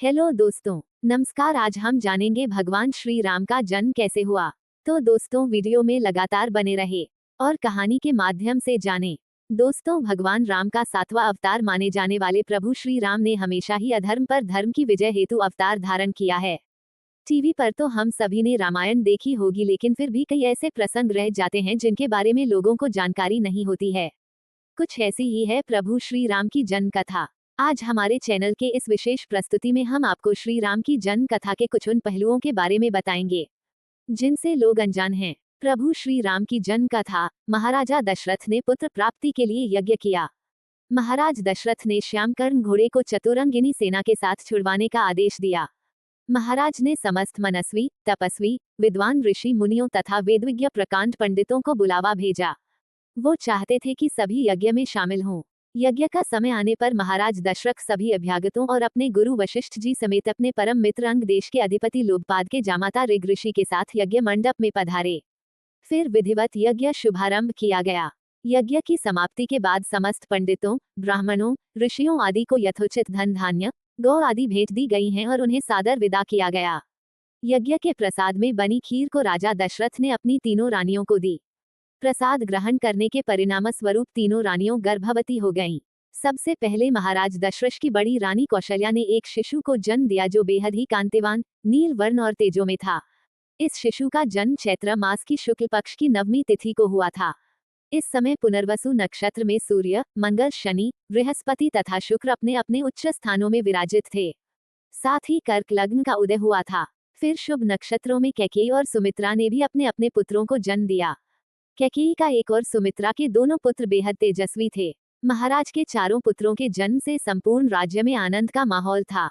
Hello दोस्तों, नमस्कार। आज हम जानेंगे भगवान श्री राम का जन्म कैसे हुआ। तो दोस्तों, वीडियो में लगातार बने रहे और कहानी के माध्यम से जाने। दोस्तों, भगवान राम का 7वां अवतार माने जाने वाले प्रभु श्री राम ने हमेशा ही अधर्म पर धर्म की विजय हेतु अवतार धारण किया है। टीवी पर तो हम सभी ने रामायण देखी होगी, लेकिन फिर भी कई ऐसे प्रसंग रह जाते हैं जिनके बारे में लोगों को जानकारी नहीं होती है। कुछ ऐसी ही है प्रभु श्री राम की जन्म कथा। आज हमारे चैनल के इस विशेष प्रस्तुति में हम आपको श्री राम की जन्म कथा के कुछ उन पहलुओं के बारे में बताएंगे जिनसे लोग अनजान हैं। प्रभु श्री राम की जन्म कथा। महाराजा दशरथ ने पुत्र प्राप्ति के लिए यज्ञ किया। महाराज दशरथ ने श्यामकर्ण घोड़े को चतुरंगिनी सेना के साथ छुड़वाने का आदेश दिया। महाराज ने समस्त मनस्वी, तपस्वी, विद्वान ऋषि मुनियों तथा वेदविज्ञ प्रकांड पंडितों को बुलावा भेजा। वो चाहते थे कि सभी यज्ञ में शामिल हों। यज्ञ का समय आने पर महाराज दशरथ सभी अभ्यागतों और अपने गुरु वशिष्ठ जी समेत अपने परम मित्र अंग देश के अधिपति लोकपाद के जामाता ऋग ऋषि के साथ यज्ञ मंडप में पधारे। फिर विधिवत यज्ञ शुभारंभ किया गया। यज्ञ की समाप्ति के बाद समस्त पंडितों, ब्राह्मणों, ऋषियों आदि को यथोचित धन धान्य, गौ आदि भेंट दी गई हैं और उन्हें सादर विदा किया गया। यज्ञ के प्रसाद में बनी खीर को राजा दशरथ ने अपनी तीनों रानियों को दी। प्रसाद ग्रहण करने के परिणाम स्वरूप तीनों रानियों गर्भवती हो गईं। सबसे पहले महाराज दशरथ की बड़ी रानी कौशल्या ने एक शिशु को जन्म दिया जो बेहद ही कांतिवान, नील वर्ण और तेजो में था। इस शिशु का जन्म चैत्र मास की शुक्ल पक्ष की नवमी तिथि को हुआ था। इस समय पुनर्वसु नक्षत्र में सूर्य, मंगल, शनि, बृहस्पति तथा शुक्र अपने अपने उच्च स्थानों में विराजित थे। साथ ही कर्क लग्न का उदय हुआ था। फिर शुभ नक्षत्रों में कैकेयी और सुमित्रा ने भी अपने अपने पुत्रों को जन्म दिया। कैकेयी का एक और सुमित्रा के दोनों पुत्र बेहद तेजस्वी थे। महाराज के चारों पुत्रों के जन्म से संपूर्ण राज्य में आनंद का माहौल था।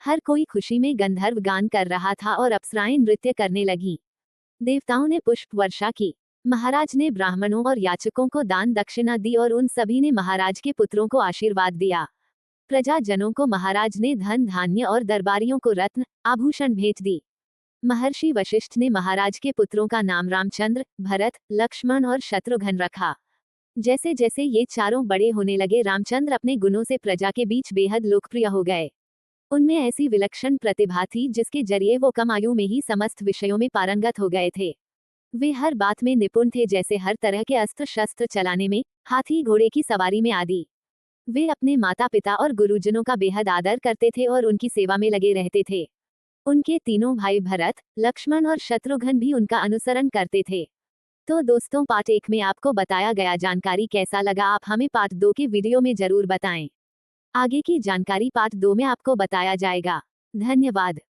हर कोई खुशी में गंधर्व गान कर रहा था और अप्सराएं नृत्य करने लगीं। देवताओं ने पुष्प वर्षा की। महाराज ने ब्राह्मणों और याचकों को दान दक्षिणा दी और उन सभी ने महाराज के पुत्रों को आशीर्वाद दिया। प्रजाजनों को महाराज ने धन धान्य और दरबारियों को रत्न, आभूषण भेंट दी। महर्षि वशिष्ठ ने महाराज के पुत्रों का नाम रामचंद्र, भरत, लक्ष्मण और शत्रुघ्न रखा। जैसे जैसे ये चारों बड़े होने लगे, रामचंद्र अपने गुणों से प्रजा के बीच बेहद लोकप्रिय हो गए। उनमें ऐसी विलक्षण प्रतिभा थी जिसके जरिए वो कम आयु में ही समस्त विषयों में पारंगत हो गए थे। वे हर बात में निपुण थे, जैसे हर तरह के अस्त्र शस्त्र चलाने में, हाथी घोड़े की सवारी में आदि। वे अपने माता पिता और गुरुजनों का बेहद आदर करते थे और उनकी सेवा में लगे रहते थे। उनके तीनों भाई भरत, लक्ष्मण और शत्रुघ्न भी उनका अनुसरण करते थे। तो दोस्तों, पार्ट 1 में आपको बताया गया जानकारी कैसा लगा, आप हमें पार्ट 2 के वीडियो में जरूर बताएं। आगे की जानकारी पार्ट 2 में आपको बताया जाएगा। धन्यवाद।